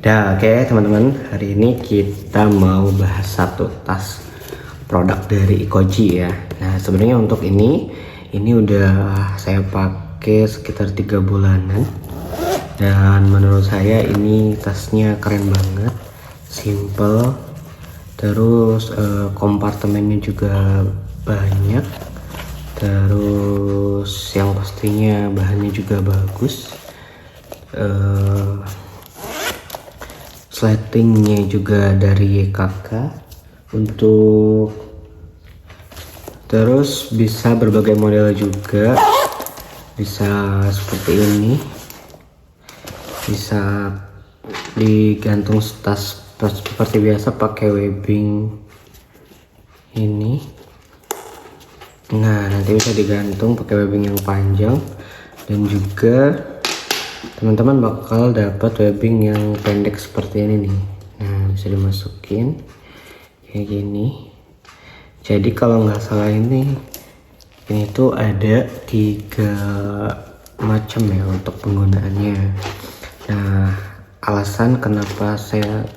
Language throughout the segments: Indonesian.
Oke teman-teman, hari ini kita mau bahas satu tas produk dari Ikoji ya. Nah sebenarnya untuk ini udah saya pakai sekitar 3 bulanan dan menurut saya ini tasnya keren banget, simple, terus kompartemennya juga banyak, terus yang pastinya bahannya juga bagus. Slatingnya juga dari YKK untuk, terus bisa berbagai model juga, bisa seperti ini, bisa digantung tas seperti biasa pakai webbing ini. Nah nanti bisa digantung pakai webbing yang panjang, dan juga teman-teman bakal dapat webbing yang pendek seperti ini nih. Nah bisa dimasukin kayak gini. Jadi kalau nggak salah ini tuh ada 3 macam ya untuk penggunaannya. Nah alasan kenapa saya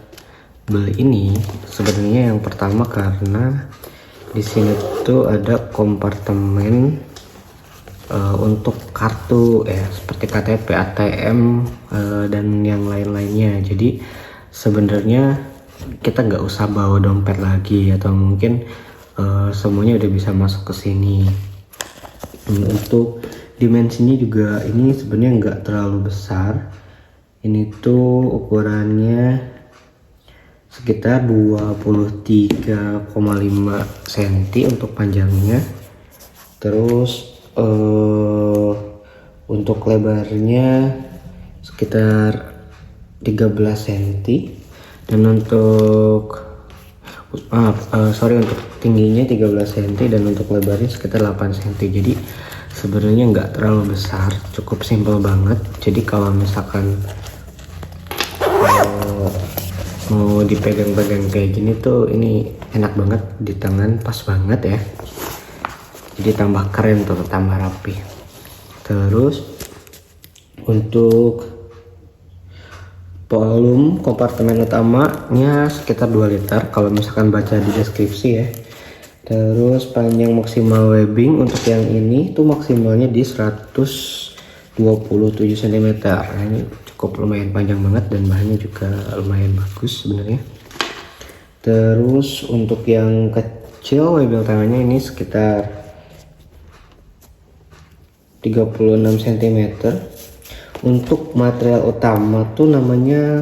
beli ini sebenarnya yang pertama karena di sini tuh ada kompartemen untuk kartu ya, seperti KTP, ATM, dan yang lain-lainnya. Jadi sebenarnya kita nggak usah bawa dompet lagi, atau mungkin semuanya udah bisa masuk ke sini. Untuk dimensinya juga ini sebenarnya nggak terlalu besar. Ini tuh ukurannya sekitar 23,5 cm untuk panjangnya. Terus untuk lebarnya sekitar 13 cm, dan untuk untuk tingginya 13 cm, dan untuk lebarnya sekitar 8 cm. Jadi sebenarnya nggak terlalu besar, cukup simple banget. Jadi kalau misalkan mau dipegang-pegang kayak gini tuh ini enak banget di tangan, pas banget ya. Jadi tambah keren tuh, tambah rapi. Terus untuk volume kompartemen utamanya sekitar 2 liter kalau misalkan baca di deskripsi ya. Terus panjang maksimal webbing untuk yang ini tuh maksimalnya di 127 cm. Nah, ini cukup lumayan panjang banget, dan bahannya juga lumayan bagus sebenarnya. Terus untuk yang kecil webbing tangannya ini sekitar 36 cm. Untuk material utama tuh namanya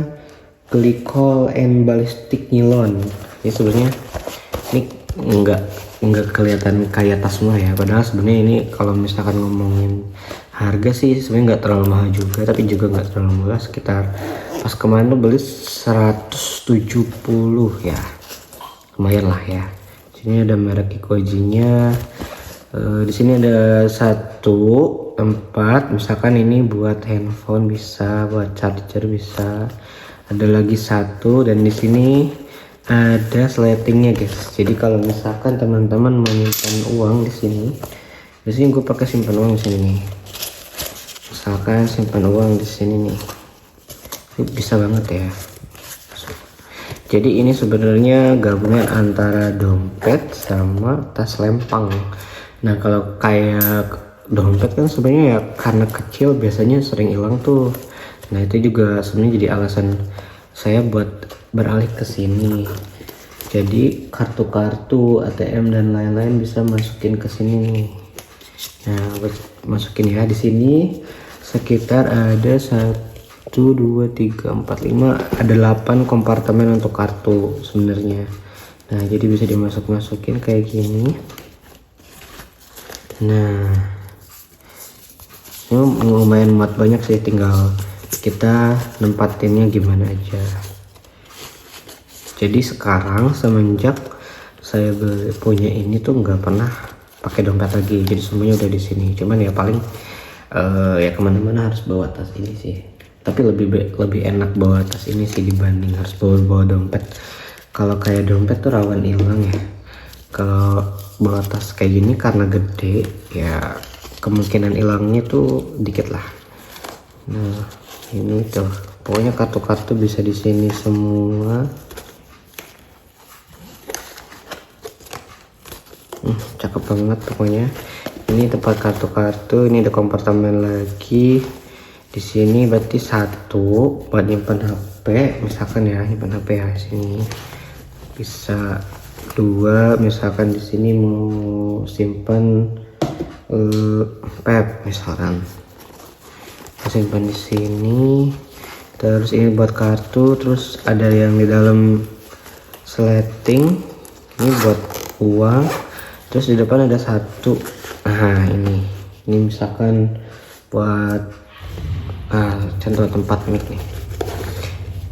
glycol and ballistic nylon. Ini sebenarnya ini enggak kelihatan kayak tas murah ya, padahal sebenarnya ini kalau misalkan ngomongin harga sih sebenarnya nggak terlalu mahal juga, tapi juga nggak terlalu murah. Sekitar pas kemarin tuh beli 170 ya, lumayan lah ya. Sini ada merek Ikoji-nya. Di sini ada 1 tempat, misalkan ini buat handphone bisa, buat charger bisa. Ada lagi 1, dan di sini ada slatingnya guys. Jadi kalau misalkan teman-teman menyimpan uang di sini, biasanya gue pakai simpan uang di sini nih. Misalkan simpan uang di sini nih, ini bisa banget ya. Jadi ini sebenarnya gabungan antara dompet sama tas lempang. Nah kalau kayak dompet kan sebenarnya ya karena kecil biasanya sering hilang tuh. Nah itu juga sebenarnya jadi alasan saya buat beralih ke sini. Jadi kartu-kartu, ATM dan lain-lain bisa masukin ke sini nih. Nah masukin ya. Di sini sekitar ada 1, 2, 3, 4, 5, ada 8 kompartemen untuk kartu sebenarnya. Nah jadi bisa dimasukin kayak gini. Nah ini lumayan muat banyak sih, tinggal kita nempatinnya gimana aja. Jadi sekarang semenjak saya punya ini tuh nggak pernah pakai dompet lagi, jadi semuanya udah di sini. Cuman ya paling ya kemana-mana harus bawa tas ini sih, tapi lebih enak bawa tas ini sih dibanding harus bawa dompet. Kalau kayak dompet tuh rawan hilang ya. Kalau bawa tas kayak gini karena gede ya kemungkinan hilangnya tuh dikit lah. Nah ini tuh Pokoknya kartu-kartu bisa di sini semua. Cakep banget pokoknya. Ini tempat kartu-kartu, ini ada kompartemen lagi. Di sini berarti satu buat nyimpan HP, misalkan ya, nyimpan HP ya sini. Bisa dua, misalkan di sini mau simpan pep misalkan. Simpan di sini. Terus ini buat kartu, terus ada yang di dalam sleting. Ini buat uang. Terus di depan ada satu. Nah, ini misalkan buat contoh tempat mic nih.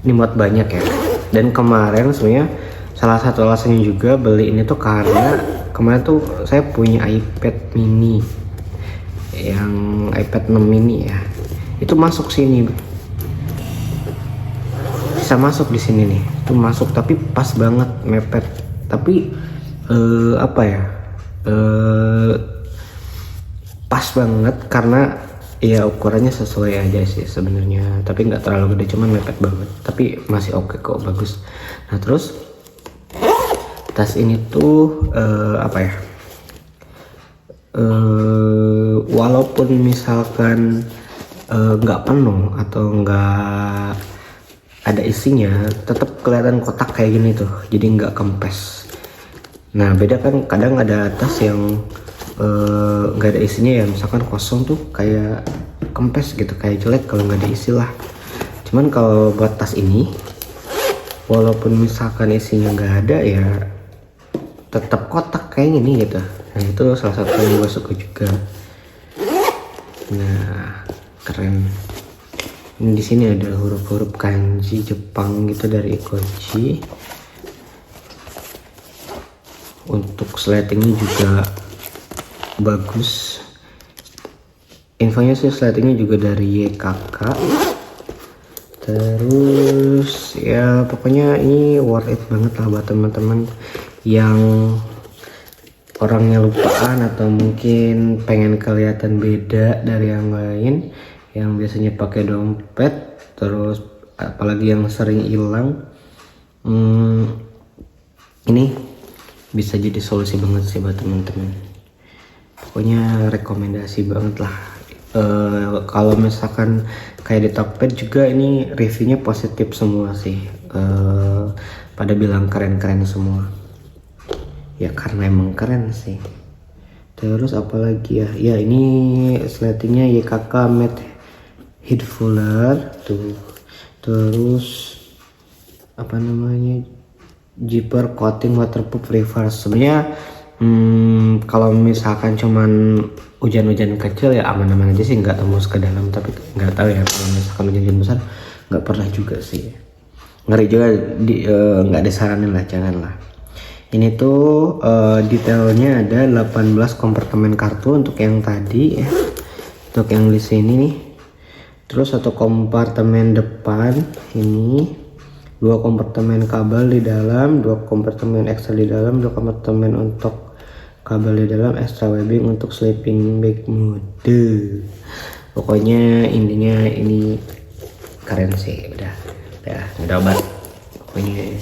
Ini buat banyak ya. Dan kemarin sebenarnya salah satu alasannya juga beli ini tuh karena kemarin tuh saya punya iPad mini, yang iPad 6 mini ya. Itu masuk sini. Bisa masuk di sini nih. Itu masuk tapi pas banget mepet. Tapi pas banget karena ya ukurannya sesuai aja sih sebenarnya, tapi nggak terlalu gede, cuman mepet banget, tapi masih oke kok, bagus. Nah terus tas ini tuh walaupun misalkan nggak penuh atau nggak ada isinya, tetap kelihatan kotak kayak gini tuh, jadi nggak kempes. Nah beda kan kadang ada tas yang nggak ada isinya ya, misalkan kosong tuh kayak kempes gitu, kayak jelek kalau nggak ada isi lah. Cuman kalau buat tas ini walaupun misalkan isinya nggak ada ya tetap kotak kayak gini gitu. Nah itu salah satu yang gue suka juga. Nah keren. Ini di sini ada huruf-huruf kanji Jepang gitu dari Ikoji. Untuk slatingnya juga bagus. Infonya sih slatingnya juga dari YKK. Terus ya pokoknya ini worth it banget lah buat teman-teman yang orangnya lupaan atau mungkin pengen kelihatan beda dari yang lain, yang biasanya pakai dompet, terus apalagi yang sering hilang. Ini bisa jadi solusi banget sih buat teman-teman. Pokoknya rekomendasi banget lah. Kalau misalkan kayak di Tokped juga ini reviewnya positif semua sih. Pada bilang keren-keren semua. Ya karena emang keren sih. Terus apalagi ya? Ya ini slatingnya YKK Matte Heat Fuller tuh. Terus apa namanya? Zipper coating waterproof reverse. Sebenarnya kalau misalkan cuman hujan-hujan kecil ya aman-aman aja sih, nggak tembus ke dalam. Tapi nggak tahu ya kalau misalkan hujan besar, nggak pernah juga sih. Ngeri juga, nggak disaranin lah, janganlah. Ini tuh detailnya ada 18 kompartemen kartu untuk yang tadi ya. Untuk yang di sini nih. Terus satu kompartemen depan ini, 2 kompartemen kabel di dalam, 2 kompartemen ekstra di dalam, 2 kompartemen untuk kabel di dalam, extra webbing untuk sleeping bag mode. Pokoknya intinya ini keren sih, udah obat. Pokoknya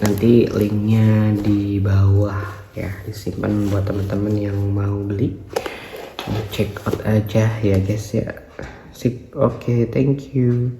nanti linknya di bawah ya, disimpan buat teman-teman yang mau beli, check out aja ya guys ya. Sip, oke, thank you.